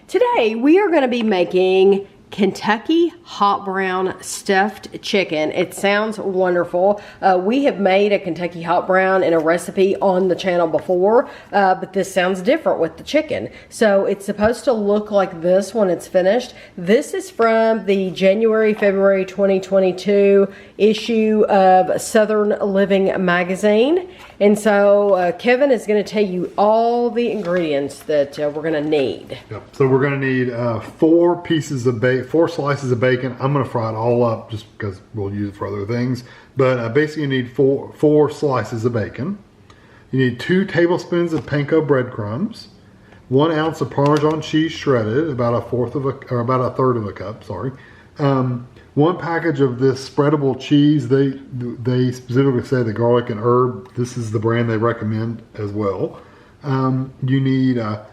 Today we are going to be making Kentucky hot brown stuffed chicken. It sounds wonderful. We have made a Kentucky hot brown in a recipe on the channel before, but this sounds different with the chicken. So it's supposed to look like this when it's finished. This is from the January-February 2022 issue of Southern Living magazine. And so Kevin is going to tell you all the ingredients that we're going to need. Yep. So we're going to need 4 slices of bacon. I'm going to fry it all up just because we'll use it for other things. But basically you need four slices of bacon. You need 2 tablespoons of panko breadcrumbs, 1 ounce of Parmesan cheese shredded, about a third of a cup. Sorry. 1 package of this spreadable cheese. They specifically say the garlic and herb. This is the brand they recommend as well. You need a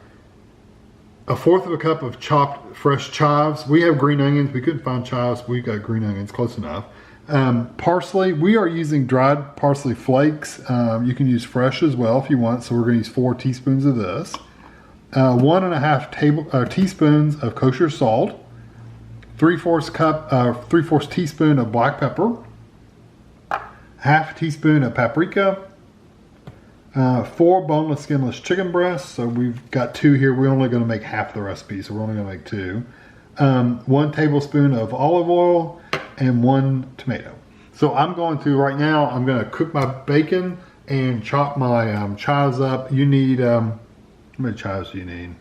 1/4 of a cup of chopped fresh chives. We have green onions. We couldn't find chives. We got green onions, close enough. Parsley. We are using dried parsley flakes. You can use fresh as well if you want. So we're going to use 4 teaspoons of this. 1.5 teaspoons of kosher salt. 3/4 teaspoon of black pepper, 1/2 teaspoon of paprika, 4 boneless skinless chicken breasts. So we've got 2 here. We're only going to make half the recipe, so we're only going to make 2. 1 tablespoon of olive oil and 1 tomato. So I'm going to right now. I'm going to cook my bacon and chop my chives up. You need how many chives do you need?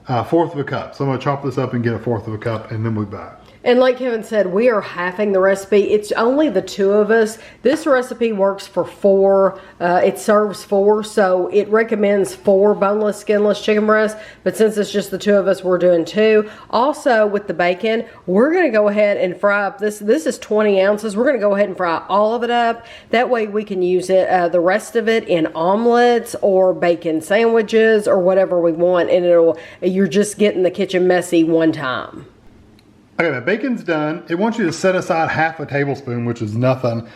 1/4 of a cup. So I'm going to chop this up and get a 1/4 of a cup, and then we'll be back. And like Kevin said, we are halving the recipe. It's only the 2 of us. This recipe works for 4. It serves 4, so it recommends 4 boneless, skinless chicken breasts. But since it's just the 2 of us, we're doing 2. Also, with the bacon, we're going to go ahead and fry up this. This is 20 ounces. We're going to go ahead and fry all of it up. That way we can use it, the rest of it, in omelets or bacon sandwiches or whatever we want. And you're just getting the kitchen messy one time. Okay, my bacon's done. It wants you to set aside 1/2 tablespoon, which is nothing.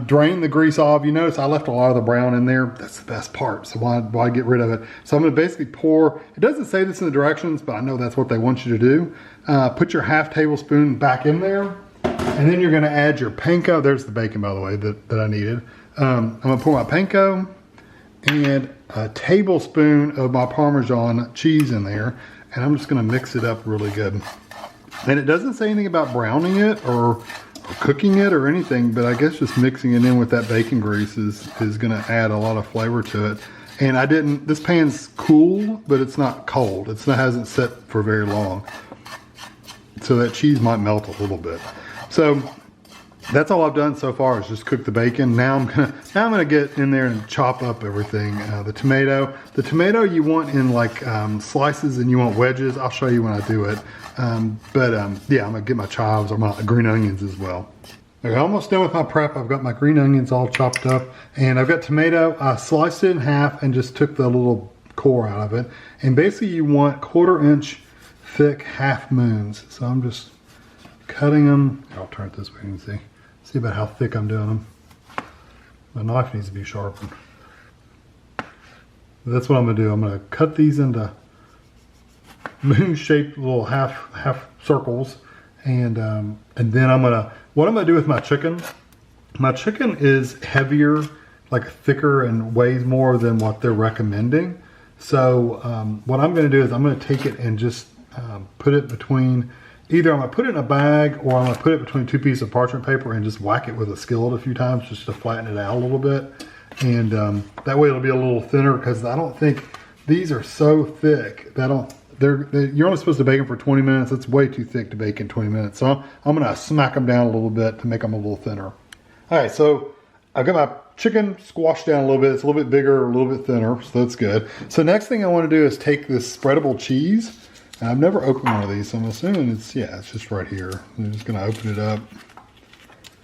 Drain the grease off. You notice I left a lot of the brown in there. That's the best part, so why get rid of it? So I'm going to basically pour, it doesn't say this in the directions, but I know that's what they want you to do. Put your 1/2 tablespoon back in there, and then you're going to add your panko. There's the bacon, by the way, that I needed. I'm going to pour my panko and a tablespoon of my Parmesan cheese in there, and I'm just going to mix it up really good. And it doesn't say anything about browning it or cooking it or anything, but I guess just mixing it in with that bacon grease is going to add a lot of flavor to it. And this pan's cool, but it's not cold. It hasn't set for very long. So that cheese might melt a little bit. So that's all I've done so far is just cook the bacon. Now I'm gonna get in there and chop up everything. The tomato you want in like slices, and you want wedges. I'll show you when I do it. Yeah, I'm gonna get my chives or my green onions as well. Okay, almost done with my prep. I've got my green onions all chopped up, and I've got tomato. I sliced it in half and just took the little core out of it. And basically you want 1/4 inch thick half moons. So I'm just cutting them. I'll turn it this way and see about how thick I'm doing them. My knife needs to be sharpened. That's what I'm gonna do. I'm gonna cut these into moon-shaped little half circles, and then what I'm gonna do with my chicken. My chicken is heavier, like thicker, and weighs more than what they're recommending. So what I'm gonna do is I'm gonna take it and just put it between. Either I'm going to put it in a bag, or I'm going to put it between 2 pieces of parchment paper and just whack it with a skillet a few times just to flatten it out a little bit. And that way it'll be a little thinner, because I don't think these are so thick that you're only supposed to bake them for 20 minutes. It's way too thick to bake in 20 minutes. So I'm going to smack them down a little bit to make them a little thinner. All right, so I've got my chicken squashed down a little bit. It's a little bit bigger, a little bit thinner, so that's good. So next thing I want to do is take this spreadable cheese. I've never opened one of these, so I'm assuming it's just right here. I'm just going to open it up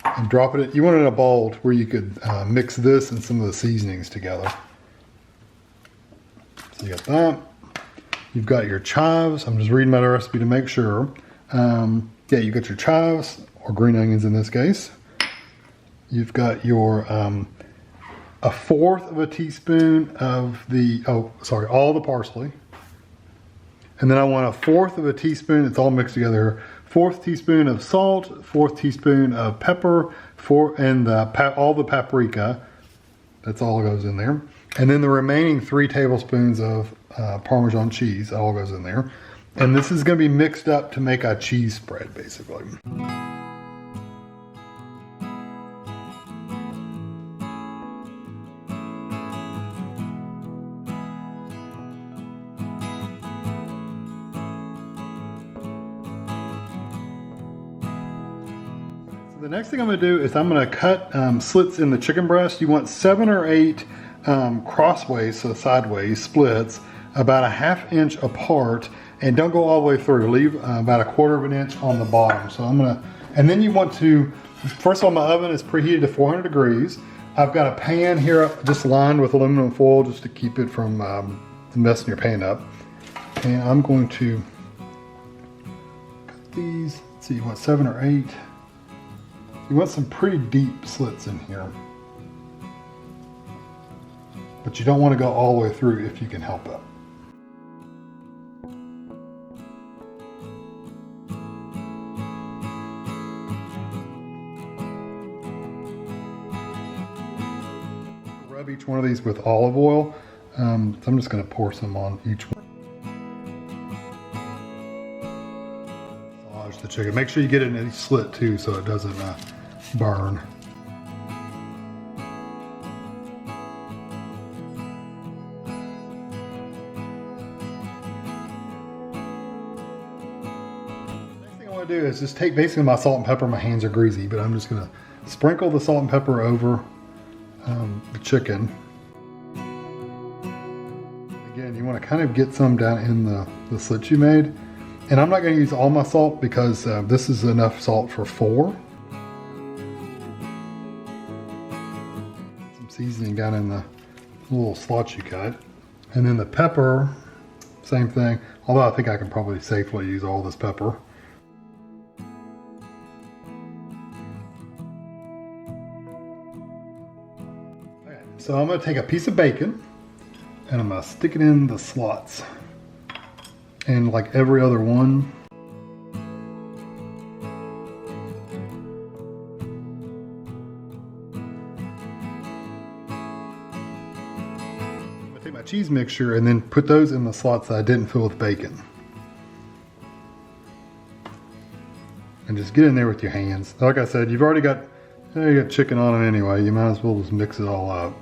and drop it in. You want it in a bowl where you could mix this and some of the seasonings together. So you got that. You've got your chives. I'm just reading my recipe to make sure. Yeah, you got your chives, or green onions in this case. You've got your 1/4 of a teaspoon of all the parsley. And then I want 1/4 of a teaspoon, it's all mixed together, 1/4 teaspoon of salt, 1/4 teaspoon of pepper, and all the paprika. That's all goes in there. And then the remaining 3 tablespoons of Parmesan cheese, that all goes in there. And this is gonna be mixed up to make a cheese spread, basically. The next thing I'm going to do is I'm going to cut slits in the chicken breast. You want 7 or 8 crossways, so sideways splits, about 1/2 inch apart, and don't go all the way through. Leave about 1/4 of an inch on the bottom. So I'm going to, and then you want to, first of all, my oven is preheated to 400 degrees. I've got a pan here just lined with aluminum foil just to keep it from messing your pan up. And I'm going to cut these. Let's see, you want 7 or 8. You want some pretty deep slits in here. But you don't want to go all the way through if you can help it. Rub each one of these with olive oil. So I'm just going to pour some on each one. Massage the chicken. Make sure you get it in each slit too so it doesn't burn. Next thing I want to do is just take basically my salt and pepper. My hands are greasy, but I'm just going to sprinkle the salt and pepper over the chicken. Again, you want to kind of get some down in the slits you made. And I'm not going to use all my salt because this is enough salt for 4. Some seasoning down in the little slots you cut. And then the pepper, same thing. Although I think I can probably safely use all this pepper. Okay, so I'm going to take a piece of bacon and I'm going to stick it in the slots. And like every other one. I'm going to take my cheese mixture and then put those in the slots that I didn't fill with bacon. And just get in there with your hands. Like I said, you've already got, you got chicken on them anyway. You might as well just mix it all up.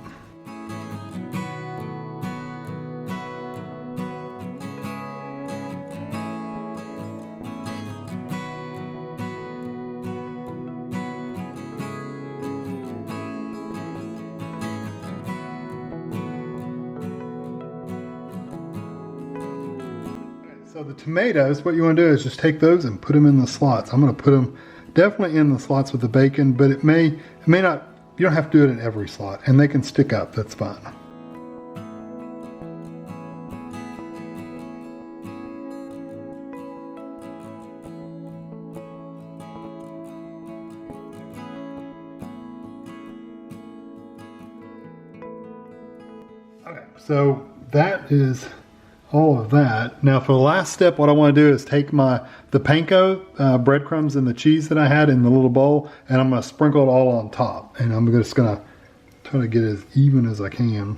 So the tomatoes, what you want to do is just take those and put them in the slots. I'm going to put them definitely in the slots with the bacon, but it may not, you don't have to do it in every slot, and they can stick up, that's fine. Okay, so that is all of that. Now for the last step, what I want to do is take the panko breadcrumbs and the cheese that I had in the little bowl, and I'm going to sprinkle it all on top. And I'm just going to try to get it as even as I can.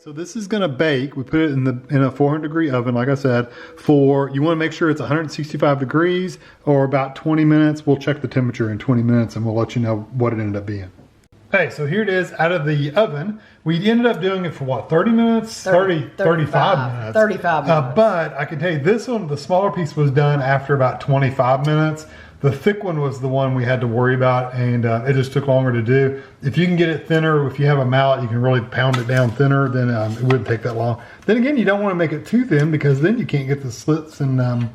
So this is going to bake. We put it in a 400 degree oven, like I said, you want to make sure it's 165 degrees or about 20 minutes. We'll check the temperature in 20 minutes and we'll let you know what it ended up being. Okay, so here it is out of the oven. We ended up doing it for what, 30 minutes? 35 minutes. 35 minutes. But I can tell you this one, the smaller piece was done after about 25 minutes. The thick one was the one we had to worry about, and it just took longer to do. If you can get it thinner, if you have a mallet, you can really pound it down thinner, then it wouldn't take that long. Then again, you don't want to make it too thin because then you can't get the slits and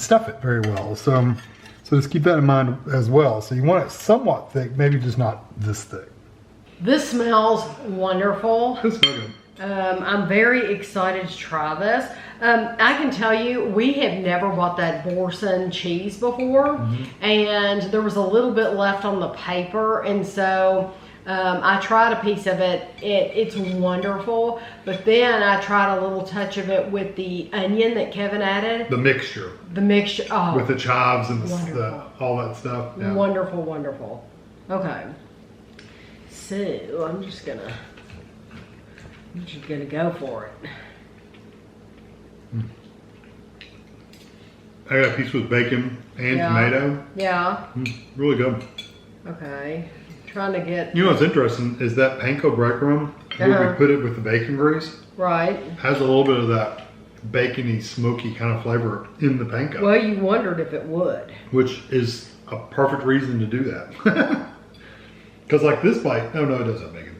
stuff it very well. So just keep that in mind as well. So you want it somewhat thick, maybe just not this thick. This smells wonderful. This smells good. I'm very excited to try this. I can tell you, we have never bought that Boursin cheese before, and there was a little bit left on the paper, and so I tried a piece of it. It's wonderful. But then I tried a little touch of it with the onion that Kevin added. The mixture. The mixture. Oh, with the chives and all that stuff. Yeah. Wonderful, wonderful. Okay. So I'm just gonna go for it. I got a piece with bacon and tomato. Yeah. Really good. Okay. Trying to get. You know what's interesting is that panko breadcrumb, where we put it with the bacon grease, right, has a little bit of that bacony, smoky kind of flavor in the panko. Well, you wondered if it would. Which is a perfect reason to do that. Because like this bite, oh no, it does have bacon.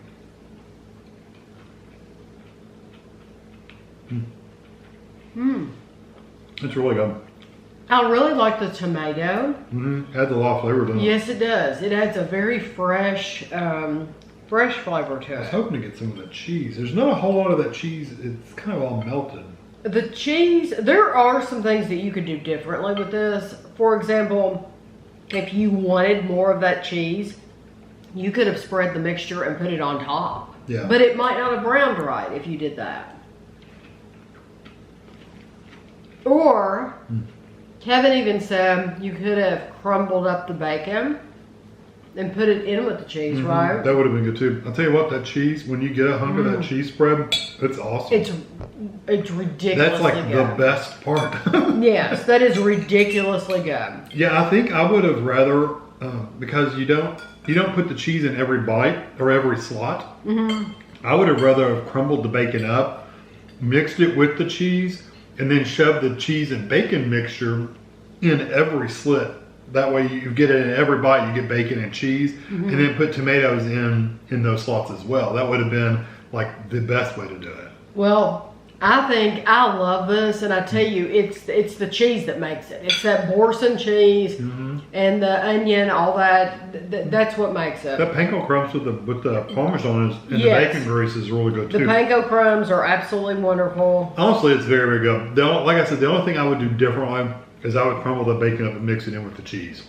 It's really good. I really like the tomato. Adds a lot of flavor, doesn't it? Yes, it does. It adds a very fresh, fresh flavor to it. I was hoping to get some of the cheese. There's not a whole lot of that cheese. It's kind of all melted. The cheese, there are some things that you could do differently with this. For example, if you wanted more of that cheese, you could have spread the mixture and put it on top. Yeah. But it might not have browned right if you did that. Or, Kevin even said you could have crumbled up the bacon and put it in with the cheese, right? That would have been good too. I'll tell you what, that cheese, when you get a hunk of that cheese spread, it's awesome. It's ridiculously That's like good. the best part. Yes, that is ridiculously good. Yeah, I think I would have rather, because you don't put the cheese in every bite or every slot. I would have rather have crumbled the bacon up, mixed it with the cheese, and then shoved the cheese and bacon mixture in every slit. That way you get it in every bite, you get bacon and cheese, and then put tomatoes in those slots as well. That would have been like the best way to do it. Well, I think I love this, and I tell you, it's the cheese that makes it. It's that Boursin cheese and the onion, all that. That's what makes it. That panko crumbs with the Parmesan and the bacon grease is really good too. The panko crumbs are absolutely wonderful. Honestly, it's very, very good. Like I said, the only thing I would do differently is I would crumble the bacon up and mix it in with the cheese.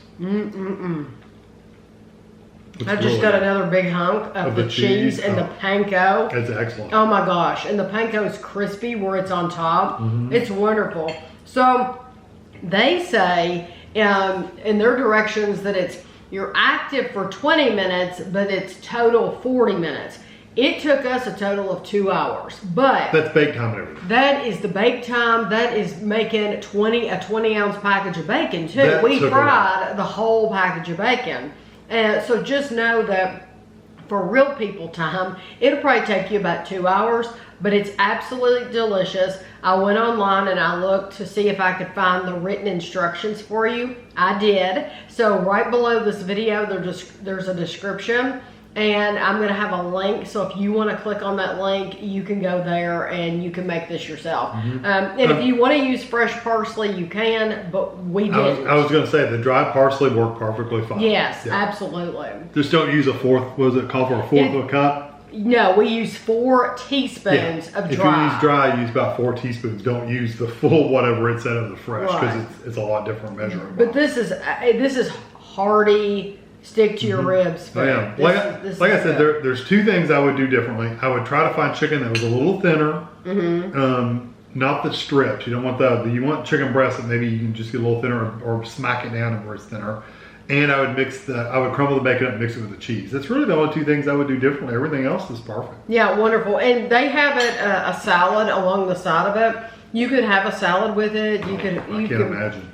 I just got another big hunk of the cheese and the panko. It's excellent. Oh my gosh. And the panko is crispy where it's on top. It's wonderful. So they say in their directions that you're active for 20 minutes, but it's total 40 minutes. It took us a total of 2 hours, but that's bake time and everything. That is the bake time. That is making a 20-ounce package of bacon too. We fried the whole package of bacon. And so just know that for real people time, it'll probably take you about 2 hours, but it's absolutely delicious. I went online and I looked to see if I could find the written instructions for you. I did. So right below this video, there's a description. And I'm going to have a link, so if you want to click on that link, you can go there and you can make this yourself. And if you want to use fresh parsley, you can, but we didn't. I was going to say, the dry parsley worked perfectly fine. Yes, absolutely. Just don't use a fourth, what was it called for, a fourth of a cup? No, we use 4 teaspoons of dry. If you use dry, use about 4 teaspoons. Don't use the full whatever it said of the fresh, because it's a lot different measuring. But this is hearty, stick to your ribs. Oh, yeah. Like I said, there's 2 things I would do differently. I would try to find chicken that was a little thinner, not the strips. You don't want you want chicken breast that maybe you can just get a little thinner or smack it down where it's thinner. And I would crumble the bacon up and mix it with the cheese. That's really the only 2 things I would do differently. Everything else is perfect. Yeah, wonderful. And they have a salad along the side of it. You could have a salad with it. I can't imagine.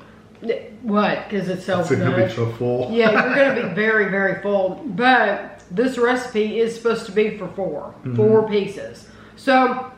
What? Because it's so good. It's going to be so full. Yeah, you're going to be very, very full. But this recipe is supposed to be for 4 pieces. So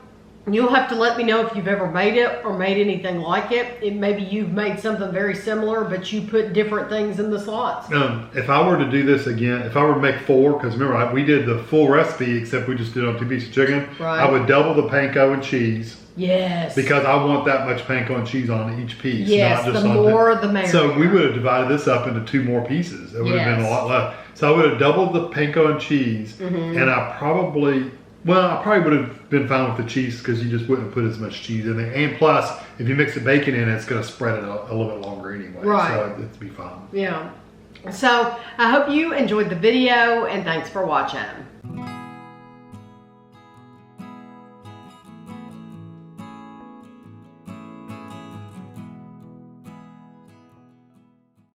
you'll have to let me know if you've ever made it or made anything like it. Maybe you've made something very similar, but you put different things in the slots. If I were to do this again, if I were to make 4, because remember, we did the full recipe, except we just did it on 2 pieces of chicken. Right. I would double the panko and cheese. Yes. Because I want that much panko and cheese on each piece. Yes, not just the more the merrier. So we would have divided this up into 2 more pieces. It would have been a lot less. So I would have doubled the panko and cheese, and I probably would have been fine with the cheese because you just wouldn't have put as much cheese in there. And plus, if you mix the bacon in, it's going to spread it a little bit longer anyway. Right. So it'd be fine. Yeah. So I hope you enjoyed the video, and thanks for watching.